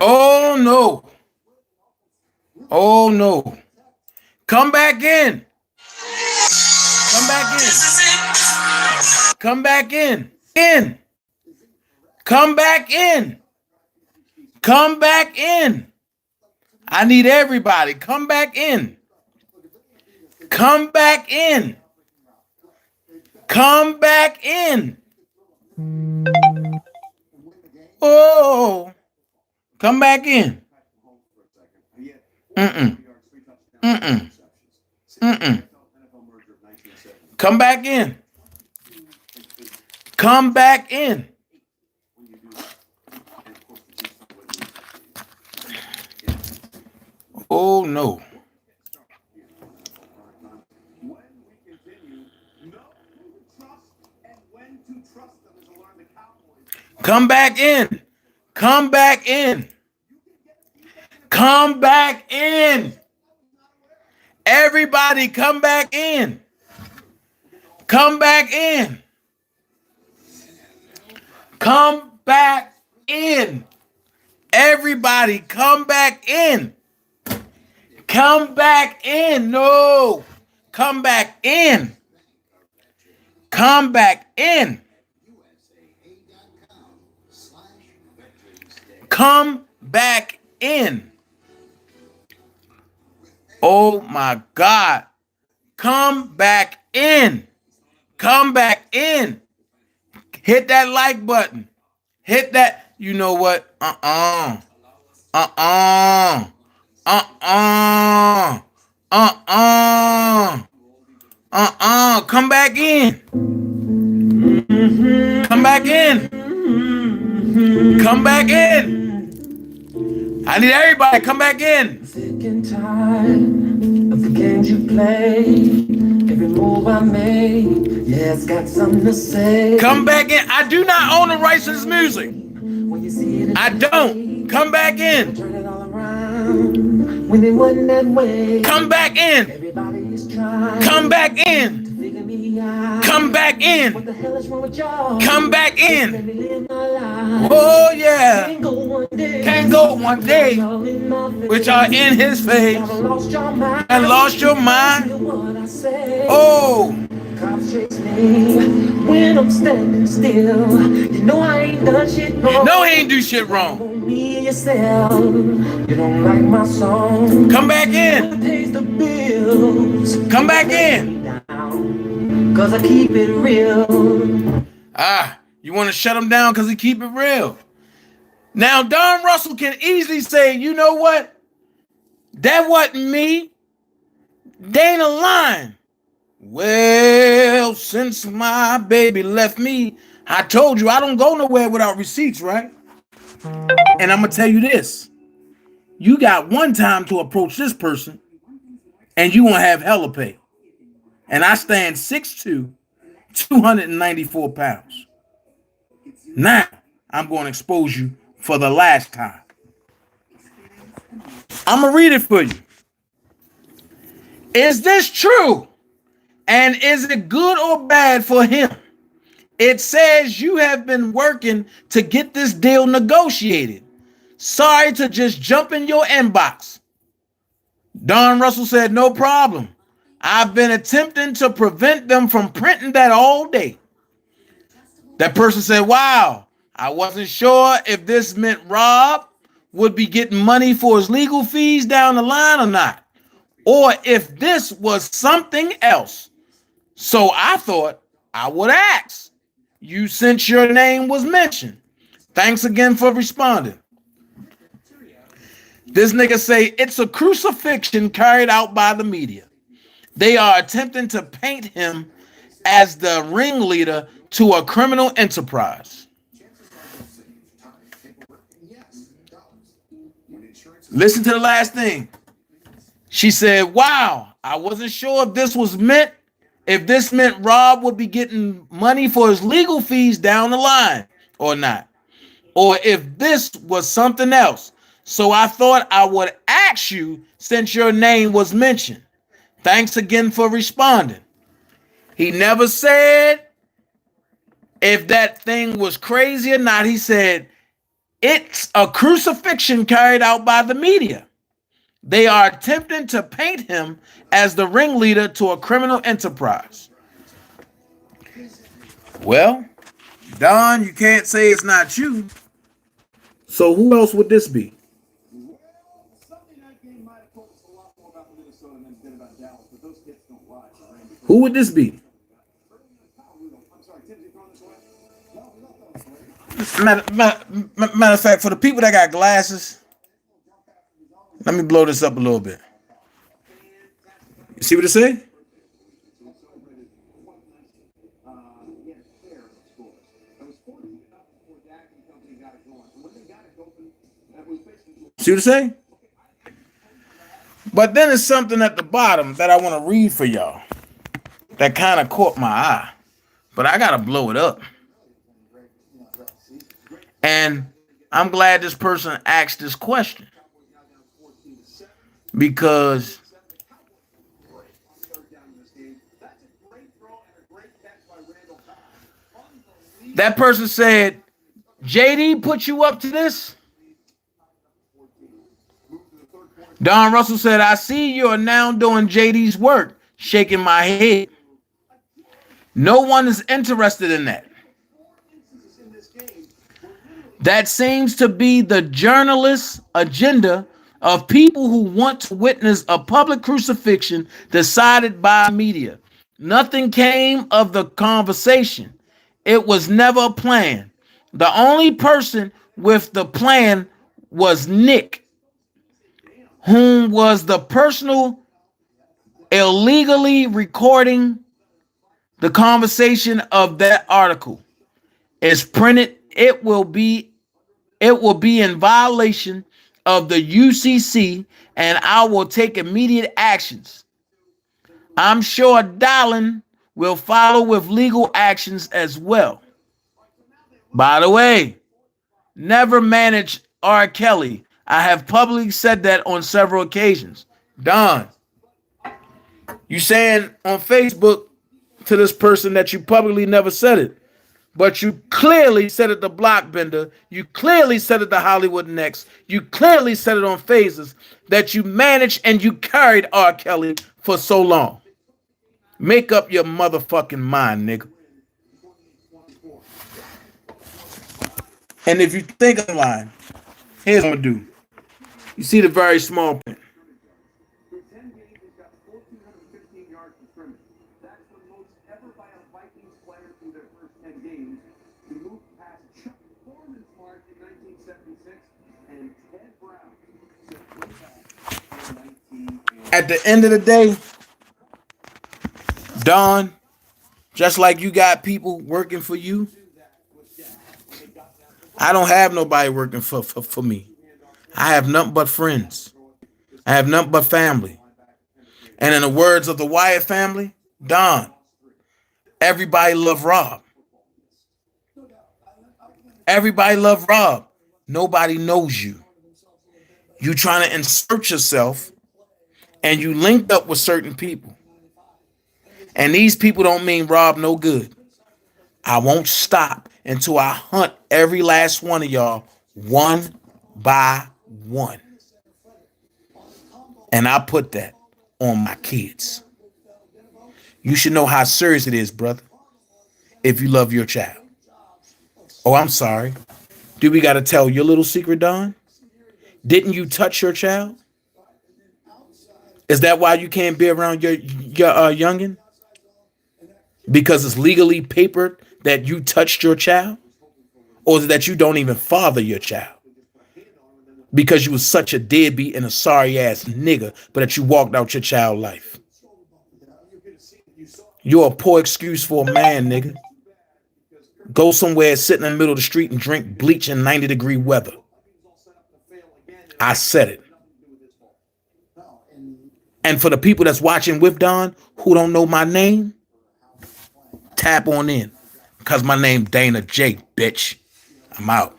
Oh no. Oh no. Come back in. Come back in. Come back in. In. Come back in. Come back in. I need everybody. Come back in. Come back in. Come back in. Oh. Come back in. Mm-mm. Mm-mm. Mm-mm. Come back in. Come back in. Oh no. Come back in. Come back in. Come back in. Everybody come back in. Come back in. Come back in. Everybody come back in. Come back in. No. Come back in. Come back in. Come back in. Oh my God. Come back in. Come back in. Hit that like button. Hit that. You know what? Uh-uh. Uh-uh. Uh-uh. Uh-uh. Uh-uh. Come back in. Come back in. Come back in. I need everybody. Come back in. Sick and tired of the games you play. Every move I make, yeah, it's got something to say. Come back in. I do not own the rights to this music. When you see it, I don't. Come back in. turn it all around. When it wasn't that way. Come back in. Everybody's trying. Come back in. to figure me out. Come back What in. the hell is wrong with y'all? Come back Let in. me live my life. Oh yeah. Can't go one day. Can't go one day Y'all in my face. which are in his face Y'all lost your mind. and lost your mind. Hear what I say. Oh, Cops chase me when I'm standing still. You know I ain't done shit wrong. no, he ain't do shit wrong. On me yourself. You don't like my song. Come back in. Who pays the bills? Come back in. Down, 'cause I keep it real. Ah, you want to shut him down because he keep it real. Now, Don Russell can easily say, you know what? That wasn't me. They ain't a line. Well, since my baby left me, I told you I don't go nowhere without receipts, right? And I'm going to tell you this. You got one time to approach this person, and you won't have hella pay. And I stand 6'2", 294 pounds. Now, I'm going to expose you for the last time. I'm going to read it for you. Is this true? And is it good or bad for him? It says you have been working to get this deal negotiated. Sorry to just jump in your inbox. Don Russell said, no problem. I've been attempting to prevent them from printing that all day. That person said, wow, I wasn't sure if this meant Rob would be getting money for his legal fees down the line or not, or if this was something else. So I thought I would ask you since your name was mentioned. Thanks again for responding. This nigga say it's a crucifixion carried out by the media. They are attempting to paint him as the ringleader to a criminal enterprise. Listen to the last thing. She said, wow, I wasn't sure if this meant Rob would be getting money for his legal fees down the line or not, or if this was something else. So I thought I would ask you since your name was mentioned. Thanks again for responding. He never said if that thing was crazy or not. He said, It's a crucifixion carried out by the media. They are attempting to paint him as the ringleader to a criminal enterprise. Well, Don, you can't say it's not you. So who else would this be? Who would this be? Matter of fact, for the people that got glasses, let me blow this up a little bit. You see what it say? See what it say? But then there's something at the bottom that I want to read for y'all that kind of caught my eye. But I got to blow it up. And I'm glad this person asked this question. Because that person said, JD put you up to this? Don Russell said, I see you are now doing JD's work, shaking my head. No one is interested in that. That seems to be the journalist's agenda of people who want to witness a public crucifixion decided by media. Nothing came of the conversation. It was never a plan. The only person with the plan was Nick, whom was the personal illegally recording the conversation of that article. Is printed. It will be in violation of the UCC, and I will take immediate actions. I'm sure Dallin will follow with legal actions as well. By the way, never manage R. Kelly. I have publicly said that on several occasions. Don, you saying on Facebook to this person that you publicly never said it, but you clearly said it to Blockbender. You clearly said it to Hollywood Next. You clearly said it on Phases that you managed and you carried R. Kelly for so long. Make up your motherfucking mind, nigga. And if you think I'm lying, here's what I'm gonna do. You see the very small print. At the end of the day, Don, just like you got people working for you, I don't have nobody working for me. I have nothing but friends. I have nothing but family. And in the words of the Wyatt family, Don, everybody love Rob. Everybody love Rob. Nobody knows you. You trying to insert yourself, and you linked up with certain people. And these people don't mean Rob no good. I won't stop until I hunt every last one of y'all one by one. And I put that on my kids. You should know how serious it is, brother, if you love your child. Oh, I'm sorry. Do we got to tell your little secret, Don? Didn't you touch your child? Is that why you can't be around your youngin? Because it's legally papered that you touched your child? Or is it that you don't even father your child? Because you was such a deadbeat and a sorry ass nigga, but that you walked out your child life. You're a poor excuse for a man, nigga. Go somewhere, sit in the middle of the street and drink bleach in 90-degree weather. I said it. And for the people that's watching with Don who don't know my name, tap on in. Because my name Dana J, bitch. I'm out.